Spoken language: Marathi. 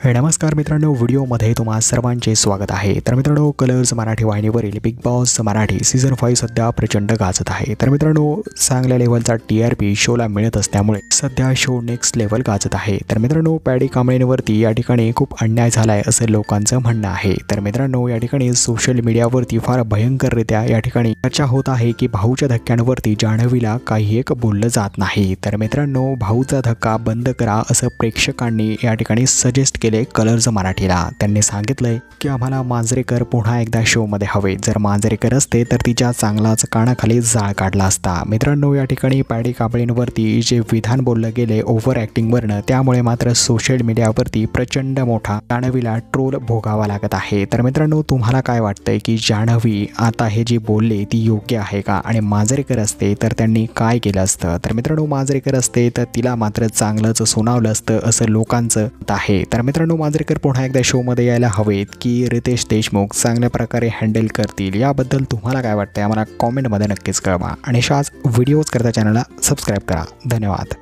नमस्कार मित्रांनो, व्हिडिओमध्ये तुम्हा सर्वांचे स्वागत आहे। तर मित्रांनो, कलर्स मराठी वाहिनीवरील बिग बॉस मराठी सीझन 5 सध्या प्रचंड गाजत आहे। तर मित्रांनो, चांगल्या लेवलचा TRP शोला मिळत असल्यामुळे सध्या शो नेक्स्ट लेवल गाजत आहे। तर मित्रांनो, पॅडी कांबळेंवरती या ठिकाणी खूप अन्याय झालाय असं लोकांचं म्हणणं आहे। तर मित्रांनो, या ठिकाणी सोशल मीडियावरती फार भयंकररित्या या ठिकाणी चर्चा होत आहे की भाऊच्या धक्क्यांवरती जान्हवीला काही एक बोललं जात नाही। तर मित्रांनो, भाऊचा धक्का बंद करा असं प्रेक्षकांनी या ठिकाणी सजेस्ट केले कलर्स मराठीला। त्यांनी सांगितलंय की आम्हाला मांजरेकर पुन्हा एकदा शो मध्ये हवे। जर मांजरेकर असते तर तिच्या चांगलाच कानाखाली जाळ काढला असता। मित्रांनो, या ठिकाणी पॅडी कांबळेंवरती जे विधान बोललं गेले ओव्हर ॲक्टिंग वरनं, त्यामुळे मात्र सोशल मीडियावरती प्रचंड मोठा जान्हवीला ट्रोल भोगावा लागत आहे। तर मित्रांनो, तुम्हाला काय वाटतंय की जान्हवी आता हे जे बोलले ती योग्य आहे का? आणि मांजरेकर असते तर त्यांनी काय केलं असतं? तर मित्रांनो, मांजरेकर असते तर तिला मात्र चांगलंच सुनावलं असतं असं लोकांचं मत आहे। तर मित्रांनो, मांजरेकर पुन्हा एकदा शो मध्ये यायला हवेत की रितेश देशमुख चांगल्या प्रकारे हँडल करतील? याबद्दल तुम्हाला काय वाटतंय आम्हाला कॉमेंटमध्ये नक्कीच कळवा आणि अशाच व्हिडिओज करता चॅनलला सबस्क्राईब करा। धन्यवाद।